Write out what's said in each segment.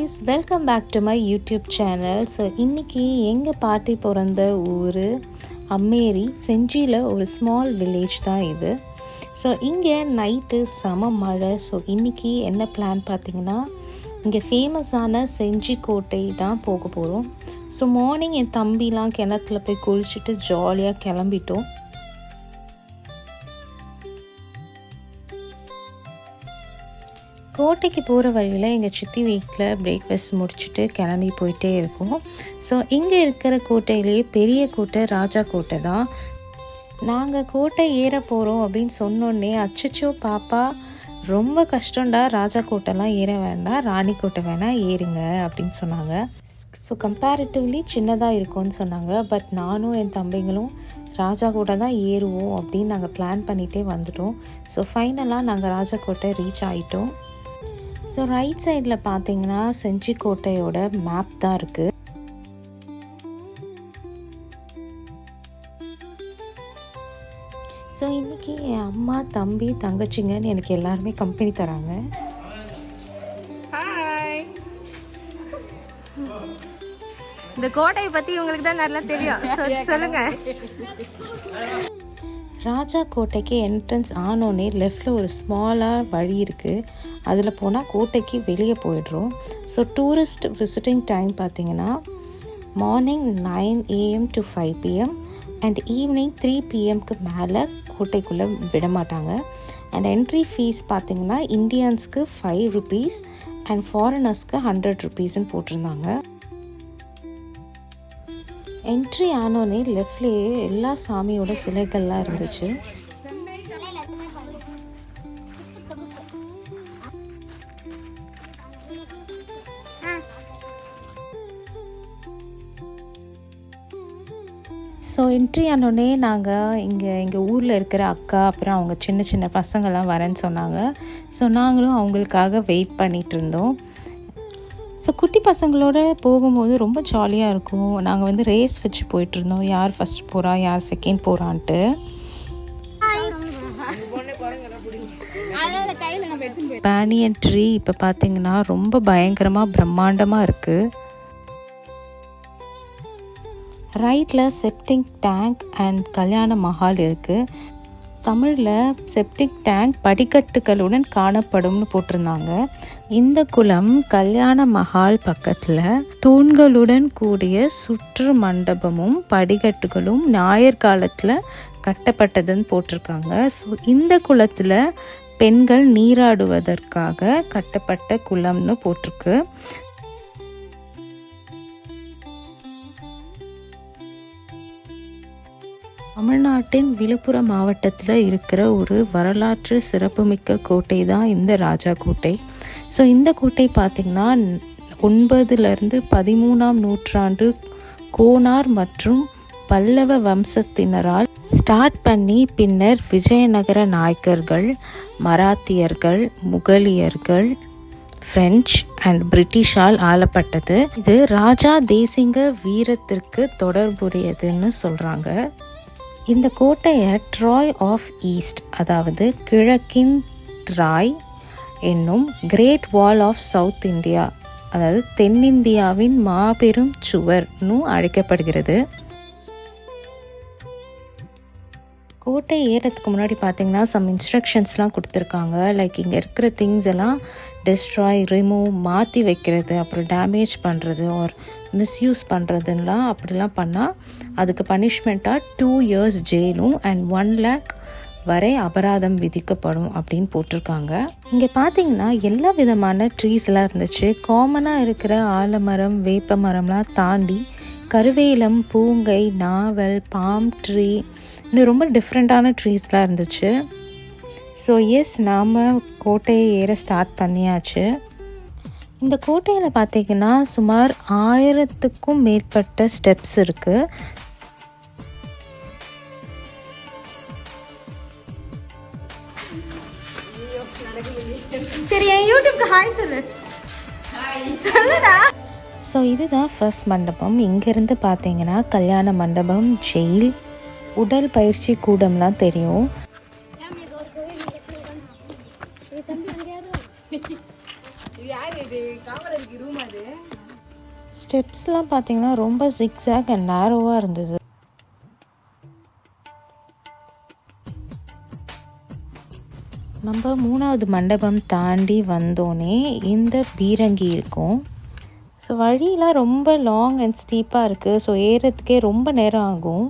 Viewers, welcome back to my YouTube channel. So இன்றைக்கி எங்கள் பாட்டி பிறந்த ஊர் அம்மேரி, செஞ்சியில் ஒரு ஸ்மால் வில்லேஜ் தான் இது. ஸோ இங்கே நைட்டு செம மழை. ஸோ இன்றைக்கி என்ன பிளான் பார்த்திங்கன்னா, இங்கே ஃபேமஸான செஞ்சி கோட்டை தான் போக போகிறோம். ஸோ மார்னிங் என் தம்பிலாம் கிணத்துல போய் குளிச்சுட்டு ஜாலியாக கிளம்பிட்டோம். கோட்டைக்கு போகிற வழியில் எங்கள் சித்தி வீட்டில் பிரேக்ஃபாஸ்ட் முடிச்சுட்டு கிளம்பி போயிட்டே இருக்கோம். ஸோ இங்கே இருக்கிற கோட்டையிலேயே பெரிய கோட்டை ராஜா கோட்டை தான். நாங்கள் கோட்டை ஏற போகிறோம் அப்படின்னு சொன்னோன்னே, அச்சச்சோ பாப்பா ரொம்ப கஷ்டம்டா, ராஜா கோட்டைலாம் ஏற வேண்டாம், ராணி கோட்டை வேணால் ஏறுங்க அப்படின்னு சொன்னாங்க. ஸோ கம்பேரிட்டிவ்லி சின்னதாக இருக்கும்னு சொன்னாங்க. பட் நானும் என் தம்பிங்களும் ராஜா கோட்டை தான் ஏறுவோம் அப்படின்னு நாங்கள் பிளான் பண்ணிகிட்டே வந்துட்டோம். ஸோ ஃபைனலாக நாங்கள் ராஜா கோட்டை ரீச் ஆகிட்டோம். ஸோ ரைட் சைடில் பார்த்தீங்கன்னா செஞ்சி கோட்டையோட மேப் தான் இருக்குது. ஸோ இன்றைக்கி என் அம்மா, தம்பி, தங்கச்சிங்கன்னு எனக்கு எல்லாருமே கம்பெனி தராங்க. இந்த கோட்டையை பற்றி உங்களுக்கு தான் நல்லா தெரியும், சொல்லுங்கள். ராஜா கோட்டைக்கு என்ட்ரன்ஸ் ஆனோடனே லெஃப்டில் ஒரு ஸ்மாலாக வழி இருக்குது. அதில் போனால் கோட்டைக்கு வெளியே போயிடுறோம். ஸோ டூரிஸ்ட் விசிட்டிங் டைம் பார்த்திங்கன்னா morning 9 AM to 5 PM and evening 3 PMக்கு மேலே கோட்டைக்குள்ளே விட மாட்டாங்க. அண்ட் என்ட்ரி ஃபீஸ் பார்த்திங்கன்னா இந்தியன்ஸ்க்கு 5 rupees அண்ட் ஃபாரினர்ஸ்க்கு 100 rupeesன்னு போட்டிருந்தாங்க. என்ட்ரி ஆனோடனே லெஃப்ட்லேயே எல்லா சாமியோட சிலைகள்லாம் இருந்துச்சு. ஸோ என்ட்ரி ஆனோடனே நாங்கள் எங்கள் ஊரில் இருக்கிற அக்கா, அப்புறம் அவங்க சின்ன சின்ன பசங்கள்லாம் வரேன்னு சொன்னாங்க. ஸோ நாங்களும் அவங்களுக்காக வெயிட் பண்ணிகிட்டு இருந்தோம். ஸோ குட்டி பசங்களோட போகும்போது ரொம்ப ஜாலியாக இருக்கும். நாங்கள் ரேஸ் வச்சு போயிட்டுருந்தோம், யார் ஃபஸ்ட் போகிறா, யார் செகண்ட் போகிறான்ட்டு. பேனியன் ட்ரீ இப்போ பார்த்தீங்கன்னா ரொம்ப பயங்கரமாக பிரம்மாண்டமாக இருக்குது. ரைட்டில் செப்டிக் டேங்க் அண்ட் கல்யாண மஹால் இருக்குது. தமிழில் செப்டிக் டேங்க் படிக்கட்டுகளுடன் காணப்படும்னு போட்டிருந்தாங்க. இந்த குளம் கல்யாண மஹால் பக்கத்தில் தூண்களுடன் கூடிய சுற்று மண்டபமும் படிக்கட்டுகளும் ஞாயிறு காலத்தில் கட்டப்பட்டதுன்னு போட்டிருக்காங்க. ஸோ இந்த குளத்தில் பெண்கள் நீராடுவதற்காக கட்டப்பட்ட குளம்னு போட்டிருக்கு. தமிழ்நாட்டின் விழுப்புரம் மாவட்டத்தில் இருக்கிற ஒரு வரலாற்று சிறப்புமிக்க கோட்டை தான் இந்த ராஜா கோட்டை. ஸோ இந்த கோட்டை பார்த்திங்கன்னா 9லேருந்து 13ஆம் நூற்றாண்டு கோனார் மற்றும் பல்லவ வம்சத்தினரால் ஸ்டார்ட் பண்ணி பின்னர் விஜயநகர நாயக்கர்கள், மராத்தியர்கள், முகலியர்கள், பிரெஞ்சு அண்ட் பிரிட்டிஷால் ஆளப்பட்டது. இது ராஜா தேசிங்க வீரத்திற்கு தொடர்புடையதுன்னு சொல்கிறாங்க. இந்த கோட்டையை ட்ராய் ஆஃப் ஈஸ்ட், அதாவது கிழக்கின் ட்ராய் என்னும் great wall of south India, அதாவது தென்னிந்தியாவின் மாபெரும் சுவர்னு அழைக்கப்படுகிறது. கோட்டை ஏறதுக்கு முன்னாடி பார்த்திங்கன்னா சம் இன்ஸ்ட்ரக்ஷன்ஸ்லாம் கொடுத்துருக்காங்க. லைக் இங்கே இருக்கிற திங்ஸ் எல்லாம் டெஸ்ட்ராய், ரிமூவ், மாற்றி வைக்கிறது, அப்புறம் டேமேஜ் பண்ணுறது ஆர் மிஸ்யூஸ் பண்ணுறதுலாம் அப்படிலாம் பண்ணால் அதுக்கு பனிஷ்மெண்ட்டாக 2 years ஜெயிலும் அண்ட் 1 lakh வரை அபராதம் விதிக்கப்படும் அப்படின்னு போட்டிருக்காங்க. இங்கே பார்த்தீங்கன்னா எல்லா விதமான ட்ரீஸ்லாம் இருந்துச்சு. காமனாக இருக்கிற ஆலமரம், வேப்ப மரம்லாம் தாண்டி கருவேலம், பூங்கை, நாவல், பாம் ட்ரீ, இன்னும் ரொம்ப டிஃப்ரெண்ட்டான ட்ரீஸ்லாம் இருந்துச்சு. ஸோ எஸ், நாம் கோட்டையை ஏற ஸ்டார்ட் பண்ணியாச்சு. இந்த கோட்டையில் பார்த்திங்கன்னா சுமார் 1000க்கும் மேற்பட்ட ஸ்டெப்ஸ் இருக்குது. சரி, என் யூடியூப்க்கு ஹாய் சொல்லு. சொல்லுடா. ஸோ இதுதான் ஃபர்ஸ்ட் மண்டபம். இங்கேருந்து பார்த்தீங்கன்னா கல்யாண மண்டபம், ஜெயில், உடல் பயிற்சி கூடம்லாம் தெரியும். ஸ்டெப்ஸ்லாம் பார்த்தீங்கன்னா ரொம்ப ஜிக்ஸாக் அண்ட் நேரோவாக இருந்தது. நம்ம 3வது மண்டபம் தாண்டி வந்தோடனே இந்த பீரங்கி இருக்கும். ஸோ வழியெலாம் ரொம்ப லாங் அண்ட் ஸ்டீப்பாக இருக்குது. ஸோ ஏறுறதுக்கே ரொம்ப நேரம் ஆகும்.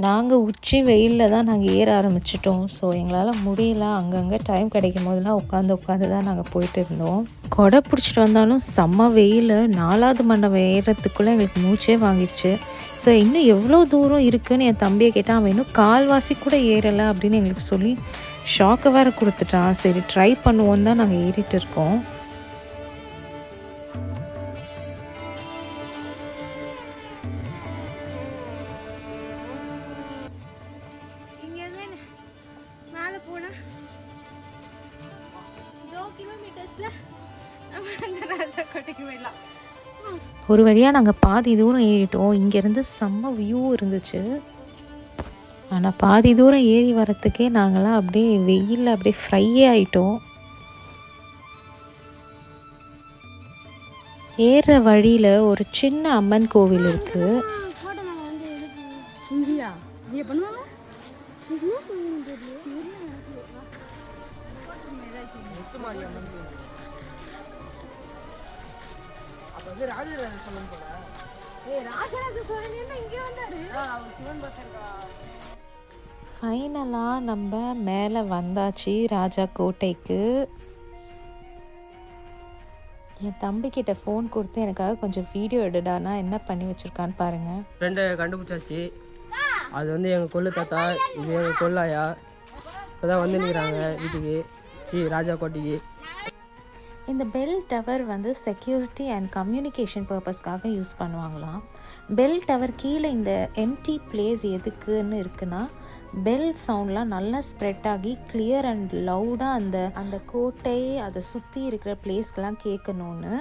நாங்கள் உச்சி வெயிலில் தான் நாங்கள் ஏற ஆரம்பிச்சிட்டோம். ஸோ எங்களால் முடியல. அங்கங்கே டைம் கிடைக்கும் போதெல்லாம் உட்காந்து தான் நாங்கள் போயிட்டு இருந்தோம். கொடை பிடிச்சிட்டு வந்தாலும் செம்ம வெயில். 4வது மண்டபம் ஏறுறதுக்குள்ளே எங்களுக்கு மூச்சே வாங்கிடுச்சு. ஸோ இன்னும் எவ்வளோ தூரம் இருக்குதுன்னு என் தம்பியை கேட்டால் அவன் இன்னும் கால்வாசி கூட ஏறலை அப்படின்னு எங்களுக்கு சொல்லி ஷாக்கை வேறு கொடுத்துட்டான். சரி ட்ரை பண்ணுவோன்னு தான் நாங்கள் ஏறிட்டு இருக்கோம். ஒரு வழியாக நாங்கள் பாதி தூரம் ஏறிட்டோம். இங்கேருந்து செம்ம வியூ இருந்துச்சு. ஆனால் பாதி தூரம் ஏறி வரத்துக்கே நாங்களாம் அப்படியே வெயிலில் அப்படியே ஃப்ரையே ஆகிட்டோம். ஏறுற வழியில் ஒரு சின்ன அம்மன் கோவில் இருக்குது. ஃபைனலாக நம்ம மேலே வந்தாச்சு ராஜா கோட்டைக்கு. என் தம்பிக்கிட்ட ஃபோன் கொடுத்து எனக்காக கொஞ்சம் வீடியோ எடுடானா என்ன பண்ணி வச்சுருக்கான்னு பாருங்கள். ஃப்ரெண்டை கண்டுபிடிச்சாச்சு. அது வந்து எங்கள் கொள்ளு தாத்தா, இது எங்கள் கொள்ளாயா. இப்போ தான் வந்து நிற்கிறாங்க வீட்டுக்கு, ராஜா கோட்டைக்கு. இந்த பெல் டவர் வந்து செக்யூரிட்டி அண்ட் கம்யூனிகேஷன் பர்பஸ்க்காக யூஸ் பண்ணுவாங்களாம். பெல் டவர் கீழே இந்த எம்டி பிளேஸ் எதுக்குன்னு இருக்குன்னா, பெல் சவுண்ட்லாம் நல்லா ஸ்ப்ரெட் ஆகி கிளியர் அண்ட் லவுடாக அந்த கோட்டை அதை சுற்றி இருக்கிற பிளேஸ்க்கெலாம் கேட்கணுன்னு.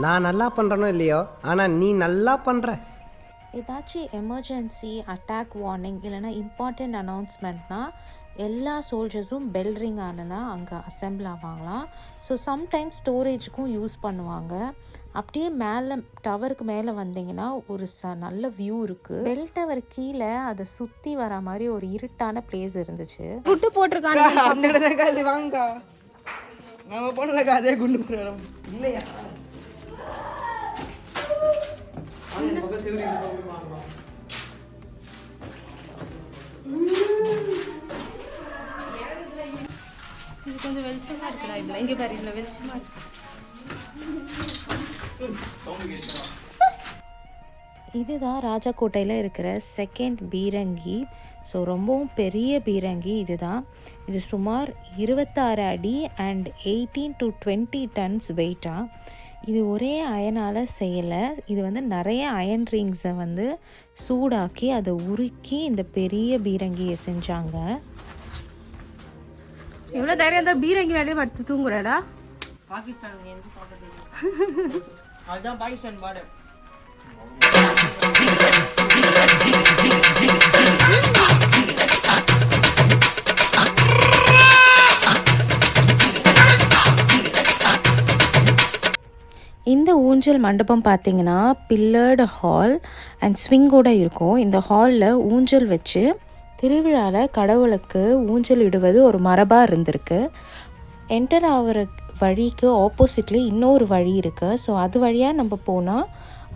நான் நல்லா பண்ணுறனோ இல்லையோ, ஆனால் நீ நல்லா பண்ணுற. ஏதாச்சும் எமர்ஜென்சி அட்டாக் வார்னிங் இல்லைனா இம்பார்ட்டண்ட் அனௌன்ஸ்மெண்ட்னா எல்லா சோல்ஜர்ஸும் பெல் ரிங் ஆனால் அங்கே அசெம்பிள் ஆவாங்களாம். ஸோ சம்டைம்ஸ் ஸ்டோரேஜுக்கும் யூஸ் பண்ணுவாங்க. அப்படியே மேலே டவருக்கு மேலே வந்தீங்கன்னா ஒரு நல்ல வியூ இருக்குது. பெல் டவர் கீழே அதை சுற்றி வர மாதிரி ஒரு இருட்டான பிளேஸ் இருந்துச்சு. குட்டு போட்டிருக்காங்க. வாங்க நம்ம போனதுக்கு அதே குண்டு போடுறோம் இல்லையா? கொஞ்சம் வெளிச்சமா இருக்குடா. இதுல இங்க பாரு, இதுல வெளிச்சமா இருக்கு. இதுதான் ராஜாக்கோட்டையில் இருக்கிற செகண்ட் பீரங்கி. ஸோ ரொம்பவும் பெரிய பீரங்கி இதுதான். இது சுமார் 26 அடி அண்ட் 18 to 20 டன்ஸ் வெயிட்டாக. இது ஒரே அயனால் செய்யலை. இது வந்து நிறைய அயன் ரிங்ஸை வந்து சூடாக்கி அதை உருக்கி இந்த பெரிய பீரங்கியை செஞ்சாங்க. எவ்வளோ தைரியம் தான் பீரங்கி மேலே படுத்து தூங்குறடா. பாகிஸ்தான் அதுதான் பாகிஸ்தான் பார்டர். இந்த ஊஞ்சல் மண்டபம் பார்த்திங்கன்னா பில்லர்டு ஹால் அண்ட் ஸ்விங்கோடு இருக்கும். இந்த ஹாலில் ஊஞ்சல் வச்சு திருவிழாவில் கடவுளுக்கு ஊஞ்சல் இடுவது ஒரு மரபாக இருந்திருக்கு. என்டர் ஆகிற வழிக்கு ஆப்போசிட்லேயே இன்னொரு வழி இருக்குது. ஸோ அது வழியாக நம்ம போனால்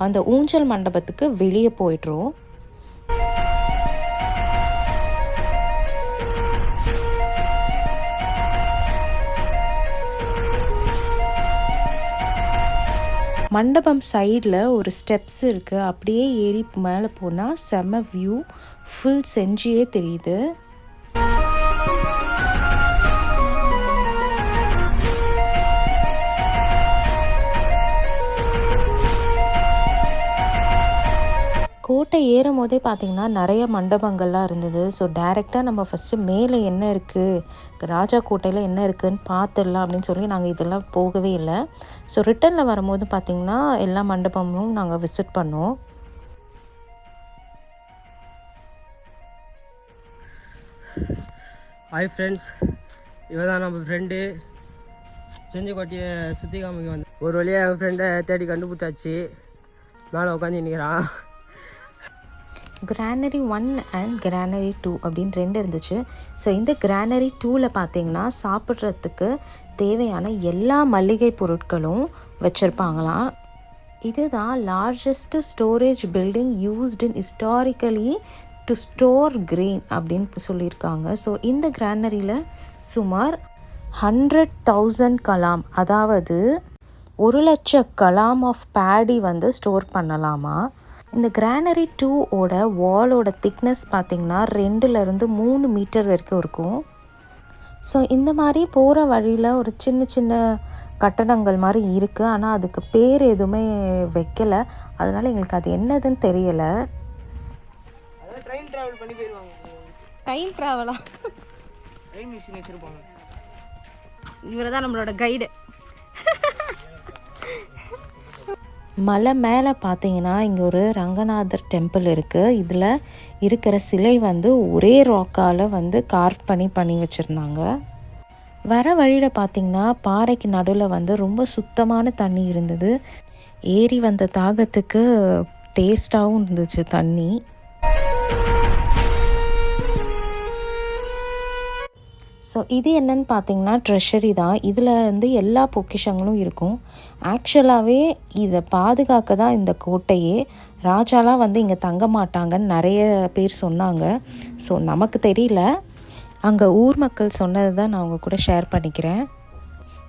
அந்த ஊஞ்சல் மண்டபத்துக்கு வெளியே போய்ட்றோம். மண்டபம் சைடில் ஒரு ஸ்டெப்ஸ் இருக்குது. அப்படியே ஏறி மேலே போனால் செம்ம வியூ, ஃபுல் செஞ்சியே தெரியுது. கோட்டை ஏறும் போதே பார்த்திங்கன்னா நிறைய மண்டபங்கள்லாம் இருந்தது. ஸோ டைரெக்டாக நம்ம ஃபஸ்ட்டு மேலே என்ன இருக்குது, ராஜா கோட்டையில் என்ன இருக்குதுன்னு பார்த்துடலாம் அப்படின்னு சொல்லி நாங்கள் இதெல்லாம் போகவே இல்லை. ஸோ ரிட்டனில் வரும்போது பார்த்திங்கன்னா எல்லா மண்டபமும் நாங்கள் விசிட் பண்ணோம். ஹாய் ஃப்ரெண்ட்ஸ், இவன் தான் நம்ம ஃப்ரெண்டு. செஞ்சிக்கோட்டையை சுற்றி காமிக்க வந்து ஒரு வழியாக என் ஃப்ரெண்டை தேடி கண்டுபிடிச்சாச்சு. மேலே உட்காந்து நிற்கிறான். கிரானரி 1 அண்ட் கிரானரி 2 அப்படின்னு 2 இருந்துச்சு. ஸோ இந்த கிரானரி 2ல் பார்த்தீங்கன்னா சாப்பிட்றதுக்கு தேவையான எல்லா மளிகை பொருட்களும் வச்சுருப்பாங்களாம். இதுதான் largest storage building used in historically to store grain அப்படின்னு சொல்லியிருக்காங்க. ஸோ இந்த கிரானரியில் சுமார் 100,000 கலாம், அதாவது 1,00,000 கலாம் ஆஃப் பேடி வந்து ஸ்டோர் பண்ணலாமா. இந்த கிரானரி 2ஓட வாலோட திக்னஸ் பார்த்திங்கன்னா 2-3 மீட்டர் வரைக்கும் இருக்கும். ஸோ இந்த மாதிரி போகிற வழியில் ஒரு சின்ன சின்ன கட்டடங்கள் மாதிரி இருக்குது. ஆனால் அதுக்கு பேர் எதுவுமே வைக்கலை, அதனால் எங்களுக்கு அது என்னதுன்னு தெரியலை. ட்ரெயின் ட்ராவல் பண்ணி போயிடுவாங்க. டைம் ட்ராவலா? ட்ரெயின் மிஷின் வச்சுருப்பாங்க. இவர் தான் நம்மளோட கைடு. மலை மேலே பார்த்தீங்கன்னா இங்கே ஒரு ரங்கநாதர் டெம்பிள் இருக்குது. இதில் இருக்கிற சிலை வந்து ஒரே ராக்கால் வந்து கார்வ் பண்ணி வச்சுருந்தாங்க. வர வழியில் பார்த்திங்கன்னா பாறைக்கு நடுவில் வந்து ரொம்ப சுத்தமான தண்ணி இருந்தது. ஏறி வந்த தாகத்துக்கு டேஸ்ட்டாகவும் இருந்துச்சு தண்ணி. ஸோ இது என்னன்னு பார்த்தீங்கன்னா ட்ரெஷரி தான். இதில் வந்து எல்லா பொக்கிஷங்களும் இருக்கும். ஆக்சுவலாகவே இதை பாதுகாக்க தான் இந்த கோட்டையே. ராஜாலாம் வந்து இங்கே தங்க மாட்டாங்கன்னு நிறைய பேர் சொன்னாங்க. ஸோ நமக்கு தெரியல, அங்கே ஊர் மக்கள் சொன்னதை தான் நான் உங்கள் கூட ஷேர் பண்ணிக்கிறேன்.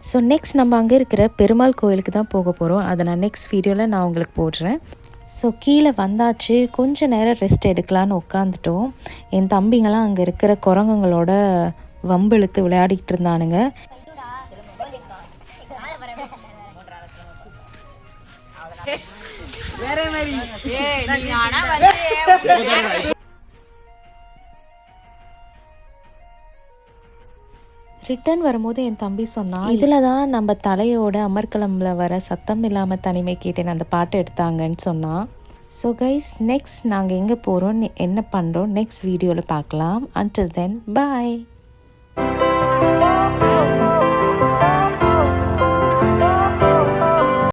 ஸோ நெக்ஸ்ட் நம்ம அங்கே இருக்கிற பெருமாள் கோயிலுக்கு தான் போக போகிறோம். அதை நான் நெக்ஸ்ட் வீடியோவில் நான் உங்களுக்கு போடுறேன். ஸோ கீழே வந்தாச்சு, கொஞ்சம் நேரம் ரெஸ்ட் எடுக்கலான்னு உட்காந்துட்டோம். என் தம்பிங்கெல்லாம் அங்கே இருக்கிற குரங்குங்களோட வம்பிழுத்து விளையாடிக்கிட்டு இருந்தானுங்க. ரிட்டர்ன் வரும்போது என் தம்பி சொன்னான், இதில் தான் நம்ம தலையோட அமர்கலமில் வர சத்தம் இல்லாமல் தனிமை கேட்டேன் அந்த பாட்டு எடுத்தாங்கன்னு சொன்னான். ஸோ கைஸ், நெக்ஸ்ட் நாங்கள் எங்கே போகிறோம், என்ன பண்ணுறோம் நெக்ஸ்ட் வீடியோவில் பார்க்கலாம். அன்டில் தென், பாய்.